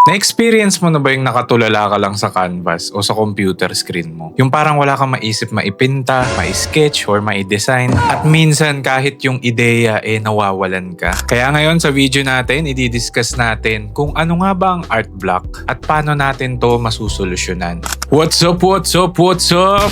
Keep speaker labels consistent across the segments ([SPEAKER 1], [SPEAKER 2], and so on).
[SPEAKER 1] Na-experience mo na ba yung nakatulala ka lang sa canvas o sa computer screen mo? Yung parang wala kang maisip maipinta, mai-sketch or mai-design at minsan kahit yung ideya nawawalan ka. Kaya ngayon sa video natin, i-discuss natin kung ano nga ba ang art block at paano natin to masusolusyonan. What's up? What's up? What's up?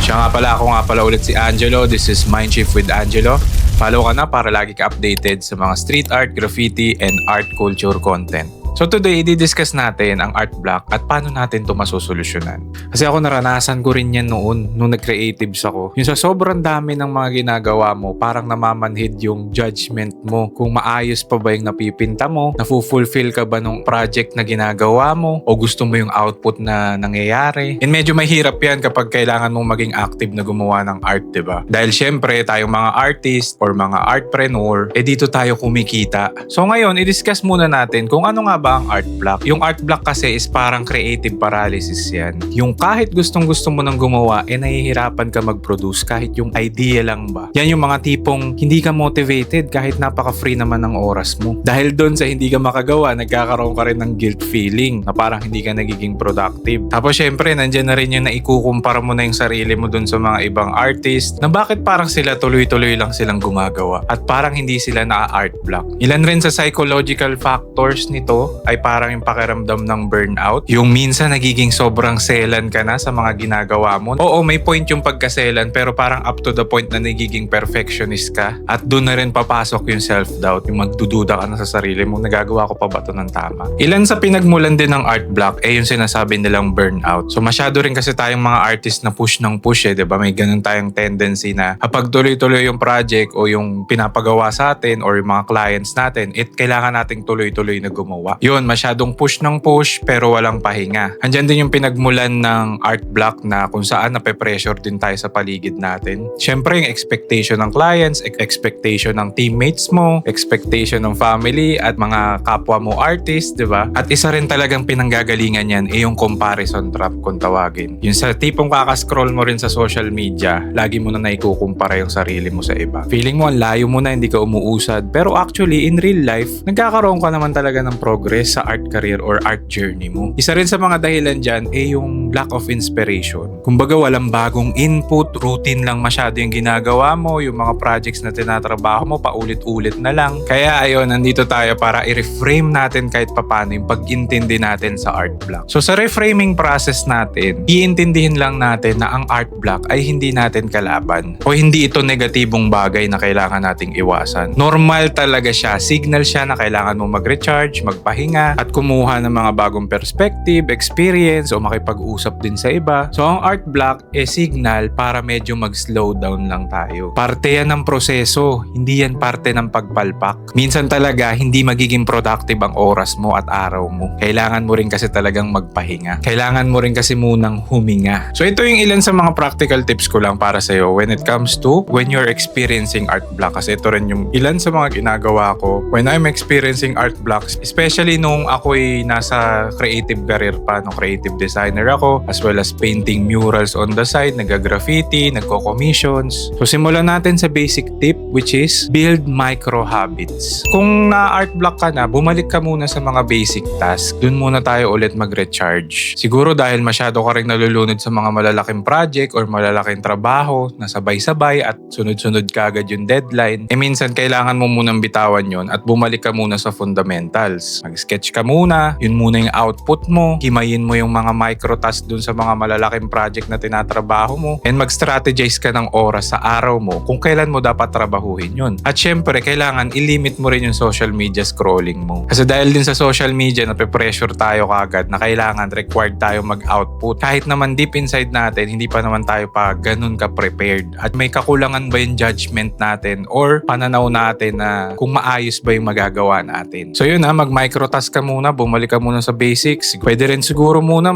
[SPEAKER 1] Siya nga pala, ako nga pala ulit si Angelo. This is Mindshift with Angelo. Follow ka na para lagi ka updated sa mga street art, graffiti, and art culture content. So today, i-discuss natin ang art block at paano natin ito masusolusyonan. Kasi ako naranasan ko rin yan noon, nung nag-creatives ako. Yung sa sobrang dami ng mga ginagawa mo, parang namamanhid yung judgment mo. Kung maayos pa ba yung napipinta mo, nafu-fulfill ka ba nung project na ginagawa mo, o gusto mo yung output na nangyayari. And medyo mahirap yan kapag kailangan mong maging active na gumawa ng art, diba? Dahil syempre, tayong mga artist or mga artpreneur, dito tayo kumikita. So ngayon, i-discuss muna natin kung ano nga ba ang art block. Yung art block kasi is parang creative paralysis yan. Yung kahit gustong-gusto mo nang gumawa, nahihirapan ka mag-produce kahit yung idea lang ba. Yan yung mga tipong hindi ka motivated kahit napaka-free naman ng oras mo. Dahil doon sa hindi ka makagawa, nagkakaroon ka rin ng guilt feeling na parang hindi ka nagiging productive. Tapos syempre, nandyan na rin yung naikukumpara mo na yung sarili mo doon sa mga ibang artist na bakit parang sila tuloy-tuloy lang silang gumagawa at parang hindi sila na-art block. Ilan rin sa psychological factors nito ay parang yung pakiramdam ng burnout. Yung minsan nagiging sobrang selan ka na sa mga ginagawa mo. Oo, may point yung pagkaselan pero parang up to the point na nagiging perfectionist ka. At doon na rin papasok yung self-doubt. Yung magdududa ka na sa sarili mo, nagagawa ko pa ba ito ng tama? Ilan sa pinagmulan din ng art block yung sinasabi nilang burnout. So masyado rin kasi tayong mga artist na push ng push diba? May ganun tayong tendency na kapag tuloy-tuloy yung project o yung pinapagawa sa atin or yung mga clients natin, kailangan nating tuloy-tuloy na gumawa. Yun, masyadong push ng push pero walang pahinga. Andyan din yung pinagmulan ng art block na kung saan nape-pressure din tayo sa paligid natin. Siyempre yung expectation ng clients, expectation ng teammates mo, expectation ng family at mga kapwa mo artist, di ba? At isa rin talagang pinanggagalingan yan yung comparison trap kung tawagin. Yung sa tipong kakascroll mo rin sa social media, lagi mo na naikukumpara yung sarili mo sa iba. Feeling mo ang layo mo na, hindi ka umuusad. Pero actually, in real life, nagkakaroon ka naman talaga ng progress sa art career or art journey mo. Isa rin sa mga dahilan dyan yung lack of inspiration. Kumbaga walang bagong input, routine lang masyado yung ginagawa mo, yung mga projects na tinatrabaho mo paulit-ulit na lang. Kaya ayun, nandito tayo para i-reframe natin kahit papano yung pag-intindi natin sa art block. So sa reframing process natin, iintindihin lang natin na ang art block ay hindi natin kalaban o hindi ito negatibong bagay na kailangan nating iwasan. Normal talaga siya, signal siya na kailangan mo mag-recharge, magpahinga at kumuha ng mga bagong perspective, experience o makipag-usap din sa iba. So ang art block signal para medyo mag-slow down lang tayo. Parte yan ng proseso, hindi yan parte ng pagpalpak. Minsan talaga hindi magiging productive ang oras mo at araw mo. Kailangan mo rin kasi talagang magpahinga. Kailangan mo rin kasi munang huminga. So ito yung ilan sa mga practical tips ko lang para sa'yo when it comes to when you're experiencing art block. Kasi ito rin yung ilan sa mga ginagawa ko when I'm experiencing art blocks, especially nung ako'y nasa creative career pa, no, creative designer ako, as well as painting murals on the side, nag-graffiti, nagko-commissions. So simulan natin sa basic tip which is build micro habits. Kung na-art block ka na, bumalik ka muna sa mga basic task. Doon muna tayo ulit mag-recharge. Siguro dahil masyado ka rin nalulunod sa mga malalaking project or malalaking trabaho na sabay-sabay at sunod-sunod ka agad yung deadline, minsan kailangan mo munang bitawan yon at bumalik ka muna sa fundamentals. Mag-sketch ka muna, yun muna yung output mo, himayin mo yung mga micro-task dun sa mga malalaking project na tinatrabaho mo, and mag-strategize ka ng oras sa araw mo kung kailan mo dapat trabahuhin yun. At syempre, kailangan i-limit mo rin yung social media scrolling mo. Kasi dahil din sa social media, nape-pressure tayo kagad na kailangan, required tayo mag-output. Kahit naman deep inside natin, hindi pa naman tayo pa ganun ka-prepared. At may kakulangan ba yung judgment natin or pananaw natin na kung maayos ba yung magagawa natin. So yun mag-microtask ka muna, bumalik ka muna sa basics. Pwede rin siguro muna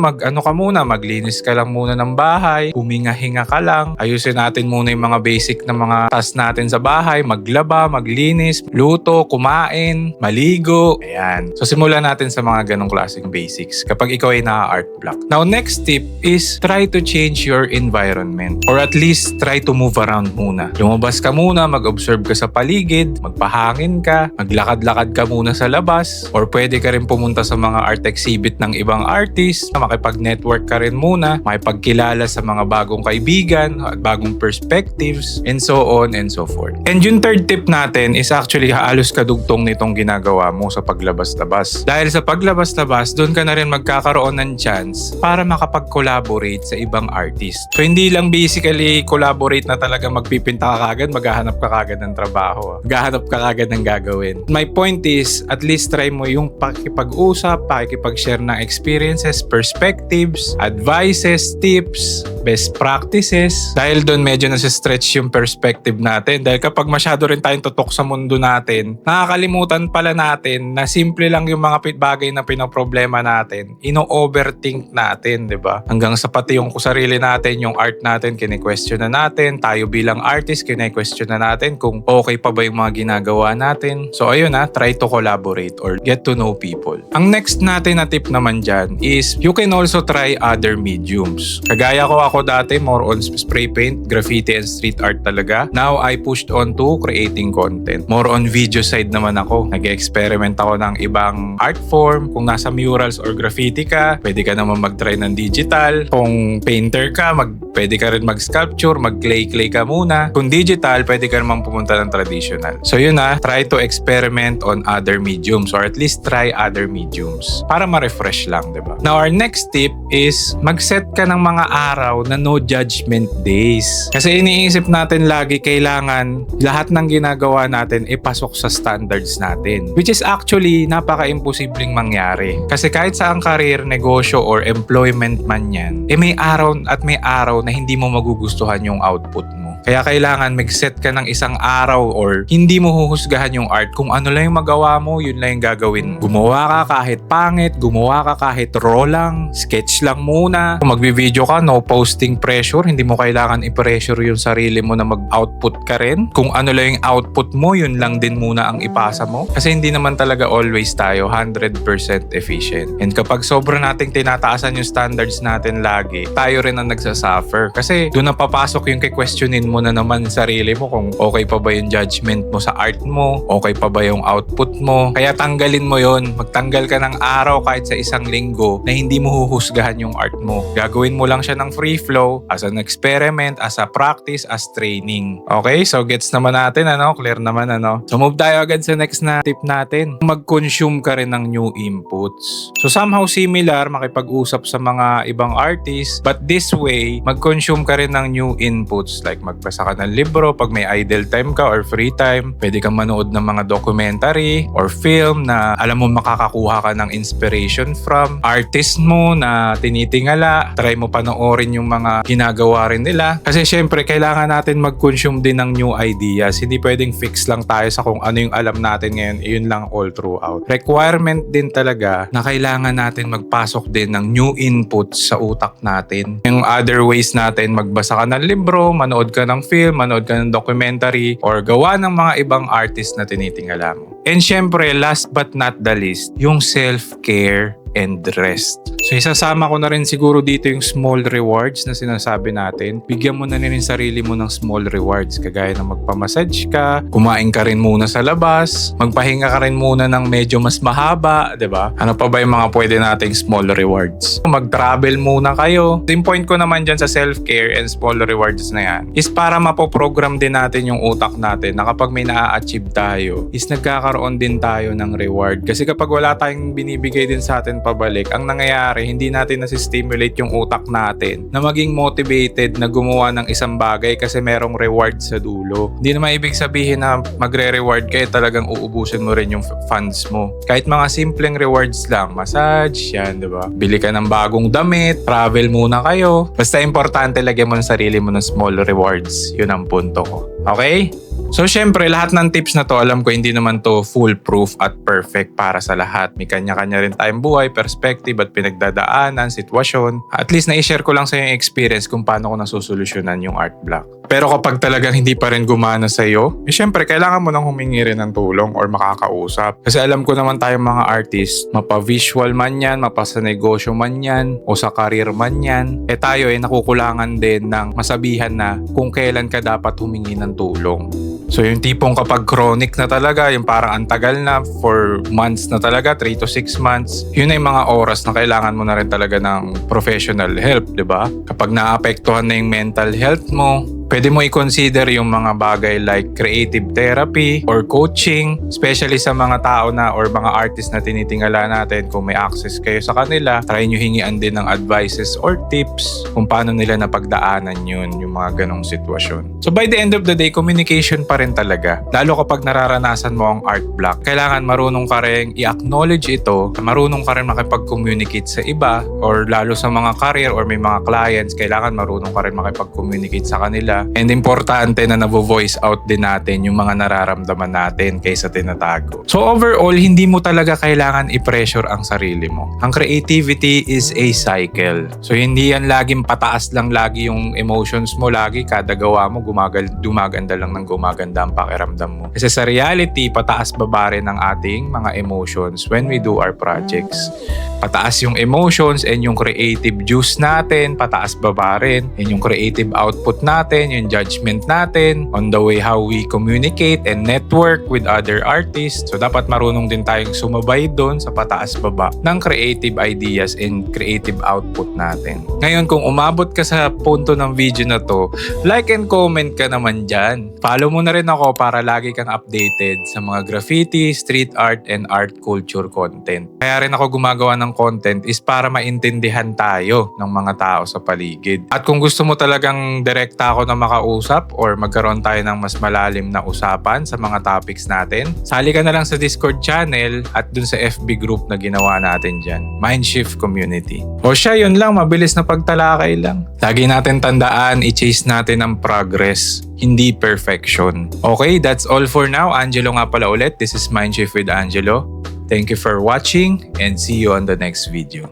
[SPEAKER 1] maglinis ka lang muna ng bahay, huminga-hinga ka lang, ayusin natin muna yung mga basic na mga task natin sa bahay, maglaba, maglinis, luto, kumain, maligo, ayan. So simulan natin sa mga ganong klaseng basics kapag ikaw ay na-art block. Now next tip is try to change your environment or at least try to move around muna. Lumabas ka muna, mag-observe ka sa paligid, magpahangin ka, maglakad-lakad ka muna sa labas, or pwede ka rin pumunta sa mga art exhibit ng ibang artist, makipag-network ka rin muna, makipagkilala sa mga bagong kaibigan at bagong perspectives, and so on and so forth. And yung third tip natin is actually halos kadugtong nitong ginagawa mo sa paglabas-labas. Dahil sa paglabas-labas, doon ka na rin magkakaroon ng chance para makapag-collaborate sa ibang artist. So hindi lang basically collaborate na talaga magpipinta ka kagad, maghahanap ka kagad ng trabaho. Maghahanap ka kagad ng gagawin. My point is, at least try mo yung pakikipag-usap, pakikipag-share ng experiences, perspectives, advices, tips, best practices. Dahil doon medyo nasa-stretch yung perspective natin. Dahil kapag masyado rin tayong tutok sa mundo natin, nakakalimutan pala natin na simple lang yung mga bagay na pinoproblema natin. Ino-overthink natin, di ba? Hanggang sa pati yung sarili natin, yung art natin, kine-question na natin. Tayo bilang artist, kine-question na natin kung okay pa ba yung mga ginagawa natin. So ayun try to collaborate or get to know people. Ang next natin na tip naman dyan is you can also try other mediums. Kagaya ako dati, more on spray paint, graffiti, and street art talaga. Now, I pushed on to creating content. More on video side naman ako. Nag-experiment ako ng ibang art form. Kung nasa murals or graffiti ka, pwede ka naman mag-try ng digital. Kung painter ka, pwede ka rin mag-sculpture, mag-clay ka muna. Kung digital, pwede ka naman pumunta ng traditional. So yun try to experiment on other mediums or at least try other mediums para ma-refresh lang, diba? Now, our next tip is mag-set ka ng mga araw na no judgment days. Kasi iniisip natin lagi kailangan lahat ng ginagawa natin pasok sa standards natin. Which is actually napaka-imposibleng mangyari. Kasi kahit sa ang career, negosyo, or employment man yan, may araw at may araw na hindi mo magugustuhan yung output mo. Kaya kailangan mag-set ka ng isang araw or hindi mo huhusgahan yung art. Kung ano lang yung magawa mo, yun lang yung gagawin. Gumawa ka kahit pangit, gumawa ka kahit raw lang, sketch lang muna. Kung magbi-video ka, no posting pressure. Hindi mo kailangan i-pressure yung sarili mo na mag-output ka rin. Kung ano lang yung output mo, yun lang din muna ang ipasa mo. Kasi hindi naman talaga always tayo 100% efficient. And kapag sobra nating tinataasan yung standards natin lagi, tayo rin ang nagsasuffer. Kasi doon na papasok yung questionin mo na naman sarili mo kung okay pa ba yung judgment mo sa art mo, okay pa ba yung output mo. Kaya tanggalin mo yon. Magtanggal ka ng araw kahit sa isang linggo na hindi mo huhusgahan yung art mo. Gagawin mo lang siya ng free flow as an experiment, as a practice, as training. Okay? So gets naman natin, clear naman, So move tayo agad sa next na tip natin. Mag-consume ka rin ng new inputs. So somehow similar, makipag-usap sa mga ibang artists, but this way, mag-consume ka rin ng new inputs like magbasa ka ng libro pag may idle time ka or free time. Pwede kang manood ng mga documentary or film na alam mo makakakuha ka ng inspiration from artist mo na tinitingala. Try mo panoorin yung mga ginagawa rin nila. Kasi syempre, kailangan natin mag-consume din ng new ideas. Hindi pwedeng fix lang tayo sa kung ano yung alam natin ngayon. Yun lang all throughout. Requirement din talaga na kailangan natin magpasok din ng new inputs sa utak natin. Yung other ways natin, magbasa ka ng libro, manood ka ng film, manood ka ng documentary, or gawa ng mga ibang artist na tinitingala mo. And syempre, last but not the least, yung self-care and rest. So isasama ko na rin siguro dito yung small rewards na sinasabi natin. Bigyan mo na rin sarili mo ng small rewards. Kagaya na magpamassage ka, kumain ka rin muna sa labas, magpahinga ka rin muna ng medyo mas mahaba, di ba? Ano pa ba yung mga pwede nating small rewards? Mag-travel muna kayo. Yung point ko naman dyan sa self-care and small rewards na yan is para mapoprogram din natin yung utak natin na kapag may na-achieve tayo is nagkakaroon din tayo ng reward. Kasi kapag wala tayong binibigay din sa atin pabalik, ang nangyayari, hindi natin nasi-stimulate yung utak natin na maging motivated na gumawa ng isang bagay kasi merong reward sa dulo. Hindi naman ibig sabihin na magre-reward kayo, talagang uubusin mo rin yung funds mo. Kahit mga simpleng rewards lang, massage, yan, di ba? Bili ka ng bagong damit, travel muna kayo. Basta importante, lagyan mo ng sarili mo ng small rewards. Yun ang punto ko. Okay? So syempre, lahat ng tips na to, alam ko hindi naman to foolproof at perfect para sa lahat. May kanya-kanya rin tayong buhay, perspective at pinagdadaanan, sitwasyon. At least na-share ko lang sa yung experience kung paano ko nasusolusyonan yung art block. Pero kapag talagang hindi pa rin gumana sa'yo, syempre kailangan mo nang humingi rin ng tulong or makakausap. Kasi alam ko naman tayong mga artist, mapa-visual man yan, mapa sa negosyo man yan, o sa career man yan, tayo nakukulangan din ng masabihan na kung kailan ka dapat humingi ng tulong. So yung tipong kapag chronic na talaga, yung parang antagal na for months na talaga, 3 to 6 months, yun ay mga oras na kailangan mo na rin talaga ng professional help, di ba? Kapag naapektuhan na yung mental health mo, pwede mo i-consider yung mga bagay like creative therapy or coaching, especially sa mga tao na or mga artist na tinitingala natin. Kung may access kayo sa kanila, try nyo hingian din ng advices or tips kung paano nila napagdaanan yun, yung mga ganong sitwasyon. So by the end of the day, communication pa rin talaga. Lalo kapag nararanasan mo ang art block, kailangan marunong ka rin i-acknowledge ito, marunong ka rin makipag-communicate sa iba, or lalo sa mga career or may mga clients, kailangan marunong ka rin makipag-communicate sa kanila. And importante na nabo-voice out din natin yung mga nararamdaman natin kaysa tinatago. So overall, hindi mo talaga kailangan i-pressure ang sarili mo. Ang creativity is a cycle. So hindi yan laging pataas lang lagi yung emotions mo, lagi kada gawa mo gumaganda lang ng gumaganda ang pakiramdam mo. Kasi sa reality, pataas baba rin ang ating mga emotions when we do our projects. Pataas yung emotions and yung creative juice natin, pataas baba rin. And yung creative output natin, yung judgment natin on the way how we communicate and network with other artists. So dapat marunong din tayong sumabay doon sa pataas baba ng creative ideas and creative output natin. Ngayon, kung umabot ka sa punto ng video na to, like and comment ka naman dyan. Follow mo na rin ako para lagi kang updated sa mga graffiti, street art, and art culture content. Kaya rin ako gumagawa ng content is para maintindihan tayo ng mga tao sa paligid. At kung gusto mo talagang direkta ako na makausap or magkaroon tayo ng mas malalim na usapan sa mga topics natin, sali ka na lang sa Discord channel at dun sa FB group na ginawa natin dyan, Mindshift Community. O siya, yun lang, mabilis na pagtalakay lang. Lagi natin tandaan, i-chase natin ang progress, hindi perfection. Okay, that's all for now. Angelo nga pala ulit. This is Mindshift with Angelo. Thank you for watching and see you on the next video.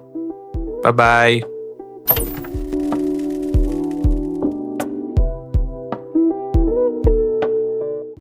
[SPEAKER 1] Bye-bye!